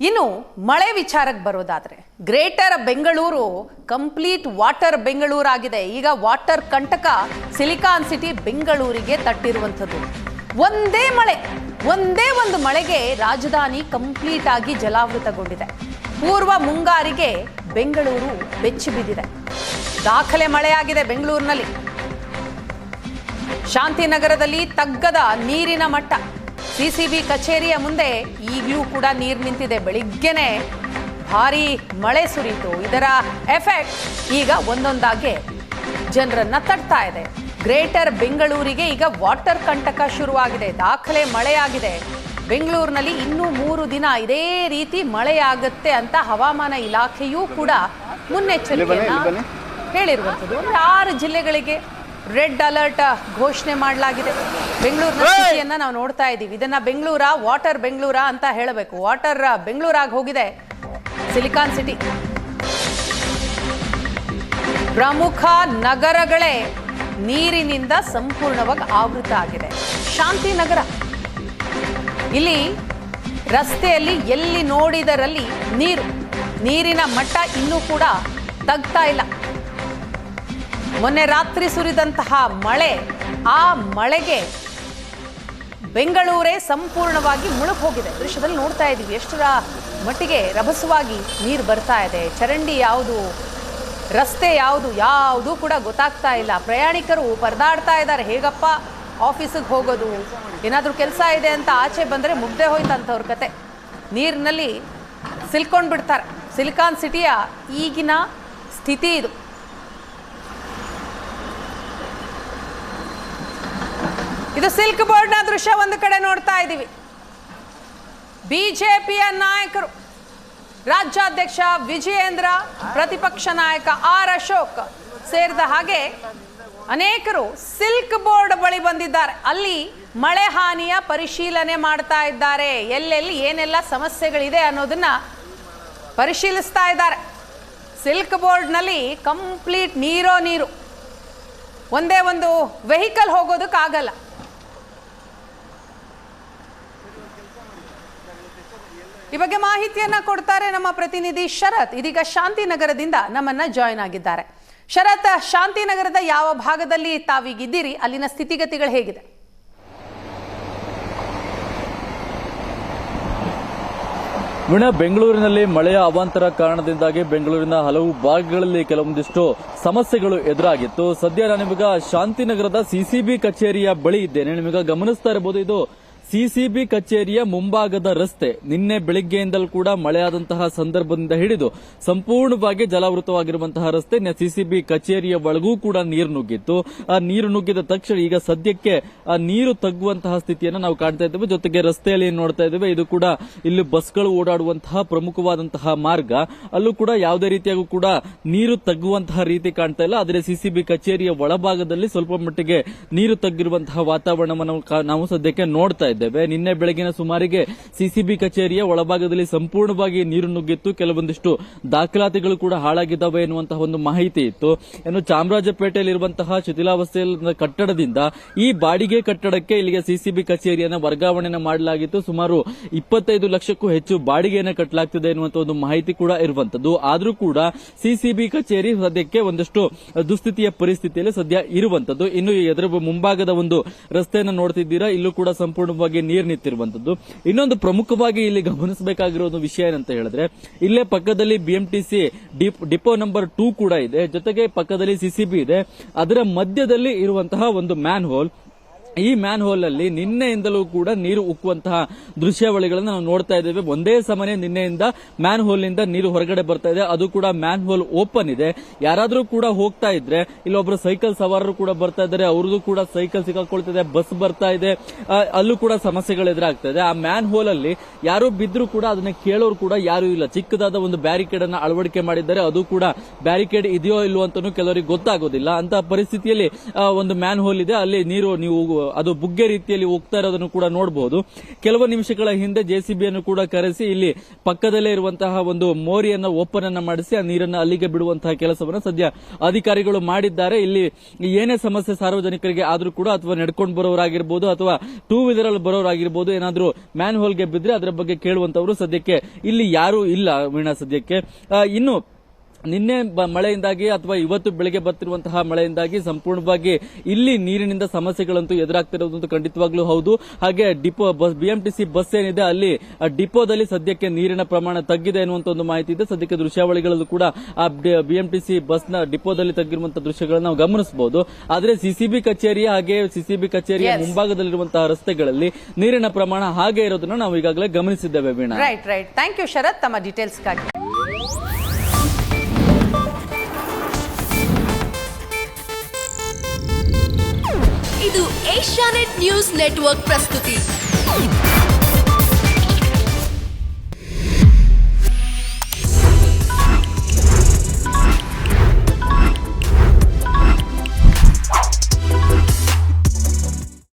ಇನ್ನು ಮಳೆ ವಿಚಾರಕ್ಕೆ ಬರೋದಾದ್ರೆ greater Bengaluru complete water Bengaluru ಆಗಿದೆ. ಈಗ ವಾಟರ್ ಕಂಟಕ ಸಿಲಿಕಾನ್ ಸಿಟಿ ಬೆಂಗಳೂರಿಗೆ ತಟ್ಟಿರುವಂಥದ್ದು. ಒಂದೇ ಮಳೆ, ಒಂದೇ ಒಂದು ಮಳೆಗೆ ರಾಜಧಾನಿ ಕಂಪ್ಲೀಟ್ ಆಗಿ ಜಲಾವೃತಗೊಂಡಿದೆ. ಪೂರ್ವ ಮುಂಗಾರಿಗೆ ಬೆಂಗಳೂರು ಬೆಚ್ಚಿ ಬಿದ್ದಿದೆ. ದಾಖಲೆ ಮಳೆಯಾಗಿದೆ ಬೆಂಗಳೂರಿನಲ್ಲಿ. ಶಾಂತಿನಗರದಲ್ಲಿ ತಗ್ಗದ ನೀರಿನ ಮಟ್ಟ. ಸಿಸಿಬಿ ಕಚೇರಿಯ ಮುಂದೆ ಈಗಲೂ ಕೂಡ ನೀರು ನಿಂತಿದೆ. ಬೆಳಿಗ್ಗೆನೆ ಭಾರಿ ಮಳೆ ಸುರಿಯಿತು. ಇದರ ಎಫೆಕ್ಟ್ ಈಗ ಒಂದೊಂದಾಗಿ ಜನರನ್ನ ತಟ್ತಾ ಇದೆ. ಗ್ರೇಟರ್ ಬೆಂಗಳೂರಿಗೆ ಈಗ ವಾಟರ್ ಕಂಟಕ ಶುರುವಾಗಿದೆ. ದಾಖಲೆ ಮಳೆಯಾಗಿದೆ. ಬೆಂಗಳೂರಿನಲ್ಲಿ ಇನ್ನೂ 3 ದಿನ ಇದೇ ರೀತಿ ಮಳೆಯಾಗುತ್ತೆ ಅಂತ ಹವಾಮಾನ ಇಲಾಖೆಯೂ ಕೂಡ ಮುನ್ನೆಚ್ಚರಿಕೆಯನ್ನ ಹೇಳಿರುವಂಥದ್ದು. 6 ಜಿಲ್ಲೆಗಳಿಗೆ ರೆಡ್ ಅಲರ್ಟ್ ಘೋಷಣೆ ಮಾಡಲಾಗಿದೆ. ಬೆಂಗಳೂರಿನ ಸ್ಥಿತಿಯನ್ನ ನಾವು ನೋಡ್ತಾ ಇದ್ದೀವಿ. ಇದನ್ನ ಬೆಂಗಳೂರ ವಾಟರ್ ಬೆಂಗಳೂರ ಅಂತ ಹೇಳಬೇಕು. ವಾಟರ್ ಬೆಂಗಳೂರಾಗಿ ಹೋಗಿದೆ ಸಿಲಿಕಾನ್ ಸಿಟಿ. ಪ್ರಮುಖ ನಗರಗಳೇ ನೀರಿನಿಂದ ಸಂಪೂರ್ಣವಾಗಿ ಆವೃತ ಆಗಿದೆ. ಶಾಂತಿನಗರ, ಇಲ್ಲಿ ರಸ್ತೆಯಲ್ಲಿ ಎಲ್ಲಿ ನೋಡಿದರಲ್ಲಿ ನೀರಿನ ಮಟ್ಟ ಇನ್ನೂ ಕೂಡ ತಗ್ತಾ ಇಲ್ಲ. ಮೊನ್ನೆ ರಾತ್ರಿ ಸುರಿದಂತಹ ಮಳೆ, ಆ ಮಳೆಗೆ ಬೆಂಗಳೂರೇ ಸಂಪೂರ್ಣವಾಗಿ ಮುಳುಗಿ ಹೋಗಿದೆ. ದೃಶ್ಯದಲ್ಲಿ ನೋಡ್ತಾ ಇದ್ದೀವಿ ಎಷ್ಟರ ಮಟ್ಟಿಗೆ ರಭಸವಾಗಿ ನೀರು ಬರ್ತಾ ಇದೆ. ಚರಂಡಿ ಯಾವುದು, ರಸ್ತೆ ಯಾವುದು ಕೂಡ ಗೊತ್ತಾಗ್ತಾ ಇಲ್ಲ. ಪ್ರಯಾಣಿಕರು ಪರದಾಡ್ತಾ ಇದ್ದಾರೆ. ಹೇಗಪ್ಪ ಆಫೀಸಿಗೆ ಹೋಗೋದು, ಏನಾದರೂ ಕೆಲಸ ಇದೆ ಅಂತ ಆಚೆ ಬಂದರೆ ಮುಗ್ದೇ ಹೋಯ್ತಂಥವ್ರ ಕತೆ. ನೀರಿನಲ್ಲಿ ಸಿಲ್ಕೊಂಡು ಬಿಡ್ತಾರೆ. ಸಿಲಿಕಾನ್ ಸಿಟಿಯ ಈಗಿನ ಸ್ಥಿತಿ ಇದು. ಇದು ಸಿಲ್ಕ್ ಬೋರ್ಡ್ನ ದೃಶ್ಯ ಒಂದು ಕಡೆ ನೋಡ್ತಾ ಇದ್ದೀವಿ. ಬಿಜೆಪಿಯ ನಾಯಕರು, ರಾಜ್ಯಾಧ್ಯಕ್ಷ ವಿಜಯೇಂದ್ರ, ಪ್ರತಿಪಕ್ಷ ನಾಯಕ ಆರ್ ಅಶೋಕ್ ಸೇರಿದ ಹಾಗೆ ಅನೇಕರು ಸಿಲ್ಕ್ ಬೋರ್ಡ್ ಬಳಿ ಬಂದಿದ್ದಾರೆ. ಅಲ್ಲಿ ಮಳೆ ಹಾನಿಯ ಪರಿಶೀಲನೆ ಮಾಡ್ತಾ ಇದ್ದಾರೆ. ಎಲ್ಲೆಲ್ಲಿ ಏನೆಲ್ಲ ಸಮಸ್ಯೆಗಳಿದೆ ಅನ್ನೋದನ್ನ ಪರಿಶೀಲಿಸ್ತಾ ಇದ್ದಾರೆ. ಸಿಲ್ಕ್ ಬೋರ್ಡ್ನಲ್ಲಿ ಕಂಪ್ಲೀಟ್ ನೀರು, ಒಂದೇ ಒಂದು ವೆಹಿಕಲ್ ಹೋಗೋದಕ್ಕಾಗಲ್ಲ. ಈ ಬಗ್ಗೆ ಮಾಹಿತಿಯನ್ನ ಕೊಡ್ತಾರೆ ನಮ್ಮ ಪ್ರತಿನಿಧಿ ಶರತ್. ಇದೀಗ ಶಾಂತಿನಗರದಿಂದ ನಮ್ಮನ್ನ ಜಾಯಿನ್ ಆಗಿದ್ದಾರೆ. ಶರತ್, ಶಾಂತಿನಗರದ ಯಾವ ಭಾಗದಲ್ಲಿ ತಾವೀಗಿದ್ದೀರಿ? ಅಲ್ಲಿನ ಸ್ಥಿತಿಗತಿಗಳು ಹೇಗಿದೆ? ಬೆಂಗಳೂರಿನಲ್ಲಿ ಮಳೆಯ ಅವಾಂತರ ಕಾರಣದಿಂದಾಗಿ ಬೆಂಗಳೂರಿನ ಹಲವು ಭಾಗಗಳಲ್ಲಿ ಕೆಲವೊಂದಿಷ್ಟು ಸಮಸ್ಯೆಗಳು ಎದುರಾಗಿತ್ತು. ಸದ್ಯ ನಾನು ನಿಮಗೆ ಶಾಂತಿನಗರದ ಸಿಸಿಬಿ ಕಚೇರಿಯ ಬಳಿ ಇದ್ದೇನೆ. ನಿಮಗೆ ಗಮನಿಸ್ತಾ ಇರಬಹುದು, ಇದು ಸಿಸಿಬಿ ಕಚೇರಿಯ ಮುಂಭಾಗದ ರಸ್ತೆ. ನಿನ್ನೆ ಬೆಳಿಗ್ಗೆಯಿಂದಲೂ ಕೂಡ ಮಳೆಯಾದಂತಹ ಸಂದರ್ಭದಿಂದ ಹಿಡಿದು ಸಂಪೂರ್ಣವಾಗಿ ಜಲಾವೃತವಾಗಿರುವಂತಹ ರಸ್ತೆ. ಸಿಸಿಬಿ ಕಚೇರಿಯ ಒಳಗೂ ಕೂಡ ನೀರು ನುಗ್ಗಿತ್ತು. ಆ ನೀರು ನುಗ್ಗಿದ ತಕ್ಷಣ ಈಗ ಸದ್ಯಕ್ಕೆ ಆ ನೀರು ತಗ್ಗುವಂತಹ ಸ್ಥಿತಿಯನ್ನು ನಾವು ಕಾಣ್ತಾ ಇದ್ದೇವೆ. ಜೊತೆಗೆ ರಸ್ತೆಯಲ್ಲಿ ನೋಡ್ತಾ ಇದ್ದೇವೆ, ಇದು ಕೂಡ ಇಲ್ಲಿ ಬಸ್ಗಳು ಓಡಾಡುವಂತಹ ಪ್ರಮುಖವಾದಂತಹ ಮಾರ್ಗ. ಅಲ್ಲೂ ಕೂಡ ಯಾವುದೇ ರೀತಿಯಾಗೂ ಕೂಡ ನೀರು ತಗ್ಗುವಂತಹ ರೀತಿ ಕಾಣ್ತಾ ಇಲ್ಲ. ಆದರೆ ಸಿಸಿಬಿ ಕಚೇರಿಯ ಒಳಭಾಗದಲ್ಲಿ ಸ್ವಲ್ಪ ಮಟ್ಟಿಗೆ ನೀರು ತಗ್ಗಿರುವಂತಹ ವಾತಾವರಣವನ್ನು ನಾವು ಸದ್ಯಕ್ಕೆ ನೋಡ್ತಾ ಇದ್ದೇವೆ. ನಿನ್ನೆ ಬೆಳಗಿನ ಸುಮಾರಿಗೆ ಸಿಸಿಬಿ ಕಚೇರಿಯ ಒಳಭಾಗದಲ್ಲಿ ಸಂಪೂರ್ಣವಾಗಿ ನೀರು ನುಗ್ಗಿತ್ತು. ಕೆಲವೊಂದಿಷ್ಟು ದಾಖಲಾತಿಗಳು ಕೂಡ ಹಾಳಾಗಿದ್ದಾವೆ ಎನ್ನುವಂತಹ ಒಂದು ಮಾಹಿತಿ ಇತ್ತು. ಇನ್ನು ಚಾಮರಾಜಪೇಟೆಯಲ್ಲಿರುವಂತಹ ಶಿಥಿಲಾವಸ್ಥೆಯ ಕಟ್ಟಡದಿಂದ ಈ ಬಾಡಿಗೆ ಕಟ್ಟಡಕ್ಕೆ ಇಲ್ಲಿಗೆ ಸಿಸಿಬಿ ಕಚೇರಿಯನ್ನು ವರ್ಗಾವಣೆ ಮಾಡಲಾಗಿತ್ತು. ಸುಮಾರು 25 ಲಕ್ಷಕ್ಕೂ ಹೆಚ್ಚು ಬಾಡಿಗೆಯನ್ನು ಕಟ್ಟಲಾಗ್ತಿದೆ ಎನ್ನುವಂತಹ ಒಂದು ಮಾಹಿತಿ ಕೂಡ ಇರುವಂತದ್ದು. ಆದರೂ ಕೂಡ ಸಿಸಿಬಿ ಕಚೇರಿ ಸದ್ಯಕ್ಕೆ ಒಂದಷ್ಟು ದುಸ್ಥಿತಿಯ ಪರಿಸ್ಥಿತಿಯಲ್ಲಿ ಸದ್ಯ ಇರುವಂತದ್ದು. ಇನ್ನು ಎದುರು ಮುಂಭಾಗದ ಒಂದು ರಸ್ತೆಯನ್ನು ನೋಡ್ತಿದ್ದೀರಾ, ಇಲ್ಲೂ ಕೂಡ ಸಂಪೂರ್ಣವಾಗಿ ನೀರು ನಿಂತಿರುವಂತದ್ದು. ಇನ್ನೊಂದು ಪ್ರಮುಖವಾಗಿ ಇಲ್ಲಿ ಗಮನಿಸಬೇಕಾಗಿರೋ ಒಂದು ವಿಷಯ ಏನಂತ ಹೇಳಿದ್ರೆ, ಇಲ್ಲೇ ಪಕ್ಕದಲ್ಲಿ ಬಿಎಂಟಿಸಿ ಡಿಪೋ ನಂಬರ್ 2 ಕೂಡ ಇದೆ. ಜೊತೆಗೆ ಪಕ್ಕದಲ್ಲಿ ಸಿಸಿಬಿ ಇದೆ. ಅದರ ಮಧ್ಯದಲ್ಲಿ ಇರುವಂತಹ ಒಂದು ಮ್ಯಾನ್ ಹೋಲ್. ಈ ಮ್ಯಾನ್ ಹೋಲ್ ಅಲ್ಲಿ ನಿನ್ನೆಯಿಂದಲೂ ಕೂಡ ನೀರು ಉಕ್ಕುವಂತಹ ದೃಶ್ಯಾವಳಿಗಳನ್ನು ನಾವು ನೋಡ್ತಾ ಇದ್ದೇವೆ. ಒಂದೇ ಸಮನೆ ನಿನ್ನೆಯಿಂದ ಮ್ಯಾನ್ ಹೋಲ್ ನಿಂದ ನೀರು ಹೊರಗಡೆ ಬರ್ತಾ ಇದೆ. ಅದು ಕೂಡ ಮ್ಯಾನ್ ಹೋಲ್ ಓಪನ್ ಇದೆ. ಯಾರಾದ್ರೂ ಕೂಡ ಹೋಗ್ತಾ ಇದ್ರೆ, ಇಲ್ಲೊಬ್ರು ಸೈಕಲ್ ಸವಾರರು ಕೂಡ ಬರ್ತಾ ಇದ್ದಾರೆ, ಅವ್ರದ್ದು ಕೂಡ ಸೈಕಲ್ ಸಿಕ್ಕಾಕೊಳ್ತಿದೆ, ಬಸ್ ಬರ್ತಾ ಇದೆ, ಅಲ್ಲೂ ಕೂಡ ಸಮಸ್ಯೆಗಳು ಎದುರಾಗ್ತಾ ಇದೆ. ಆ ಮ್ಯಾನ್ ಹೋಲ್ ಅಲ್ಲಿ ಯಾರು ಬಿದ್ರು ಕೂಡ ಅದನ್ನ ಕೇಳೋರು ಕೂಡ ಯಾರು ಇಲ್ಲ. ಚಿಕ್ಕದಾದ ಒಂದು ಬ್ಯಾರಿಕೇಡ್ ಅನ್ನ ಅಳವಡಿಕೆ ಮಾಡಿದ್ದಾರೆ. ಅದು ಕೂಡ ಬ್ಯಾರಿಕೇಡ್ ಇದೆಯೋ ಇಲ್ಲೋ ಅಂತಾನು ಕೆಲವರಿಗೆ ಗೊತ್ತಾಗೋದಿಲ್ಲ. ಅಂತ ಪರಿಸ್ಥಿತಿಯಲ್ಲಿ ಒಂದು ಮ್ಯಾನ್ ಹೋಲ್ ಇದೆ. ಅಲ್ಲಿ ನೀರು ನೀವು ಅದು ಬುಗ್ಗೆ ರೀತಿಯಲ್ಲಿ ಹೋಗ್ತಾ ಇರೋದನ್ನು ಕೂಡ ನೋಡಬಹುದು. ಕೆಲವು ನಿಮಿಷಗಳ ಹಿಂದೆ ಜೆಸಿಬಿಯನ್ನು ಕೂಡ ಕರೆಸಿ ಇಲ್ಲಿ ಪಕ್ಕದಲ್ಲೇ ಇರುವಂತಹ ಒಂದು ಮೋರಿಯನ್ನ ಓಪನ್ ಅನ್ನ ಮಾಡಿಸಿ ಆ ನೀರನ್ನು ಅಲ್ಲಿಗೆ ಬಿಡುವಂತಹ ಕೆಲಸವನ್ನು ಸದ್ಯ ಅಧಿಕಾರಿಗಳು ಮಾಡಿದ್ದಾರೆ. ಇಲ್ಲಿ ಏನೇ ಸಮಸ್ಯೆ ಸಾರ್ವಜನಿಕರಿಗೆ ಆದ್ರೂ ಕೂಡ ಅಥವಾ ನಡ್ಕೊಂಡು ಬರೋರಾಗಿರ್ಬೋದು ಅಥವಾ ಟೂ ವೀಲರ್ ಅಲ್ಲಿ ಬರೋರಾಗಿರ್ಬೋದು ಏನಾದ್ರೂ ಮ್ಯಾನ್ ಹೋಲ್ಗೆ ಬಿದ್ರೆ ಅದರ ಬಗ್ಗೆ ಕೇಳುವಂತವರು ಸದ್ಯಕ್ಕೆ ಇಲ್ಲಿ ಯಾರೂ ಇಲ್ಲ ವೀಣಾ. ಸದ್ಯಕ್ಕೆ ಇನ್ನು ನಿನ್ನೆ ಮಳೆಯಿಂದಾಗಿ ಅಥವಾ ಇವತ್ತು ಬೆಳಗ್ಗೆ ಬರ್ತಿರುವಂತಹ ಮಳೆಯಿಂದಾಗಿ ಸಂಪೂರ್ಣವಾಗಿ ಇಲ್ಲಿ ನೀರಿನಿಂದ ಸಮಸ್ಯೆಗಳಂತೂ ಎದುರಾಗ್ತಿರೋದು ಖಂಡಿತವಾಗ್ಲೂ ಹೌದು. ಹಾಗೆ ಡಿಪೋ ಬಿಎಂಟಿಸಿ ಬಸ್ ಏನಿದೆ ಅಲ್ಲಿ ಡಿಪೋದಲ್ಲಿ ಸದ್ಯಕ್ಕೆ ನೀರಿನ ಪ್ರಮಾಣ ತಗ್ಗಿದೆ ಎನ್ನುವಂತ ಒಂದು ಮಾಹಿತಿ ಇದೆ. ಸದ್ಯಕ್ಕೆ ದೃಶ್ಯಾವಳಿಗಳಲ್ಲೂ ಕೂಡ ಆ ಬಿಎಂಟಿಸಿ ಬಸ್ನ ಡಿಪೋದಲ್ಲಿ ತಗ್ಗಿರುವಂತಹ ದೃಶ್ಯಗಳನ್ನು ನಾವು ಗಮನಿಸಬಹುದು. ಆದ್ರೆ ಸಿಸಿಬಿ ಕಚೇರಿಯ ಹಾಗೆ ಸಿಸಿಬಿ ಕಚೇರಿಯ ಮುಂಭಾಗದಲ್ಲಿರುವಂತಹ ರಸ್ತೆಗಳಲ್ಲಿ ನೀರಿನ ಪ್ರಮಾಣ ಹಾಗೆ ಇರೋದನ್ನ ನಾವು ಈಗಾಗಲೇ ಗಮನಿಸಿದ್ದೇವೆ ವೀಣಾ. ರೈಟ್. ಥ್ಯಾಂಕ್ ಯು ಶರತ್ ತಮ್ಮ ಡೀಟೇಲ್ಸ್ಗಾಗಿ. ಇದು ಏಷ್ಯಾನೆಟ್ ನ್ಯೂಸ್ ನೆಟ್ವರ್ಕ್ ಪ್ರಸ್ತುತಿ.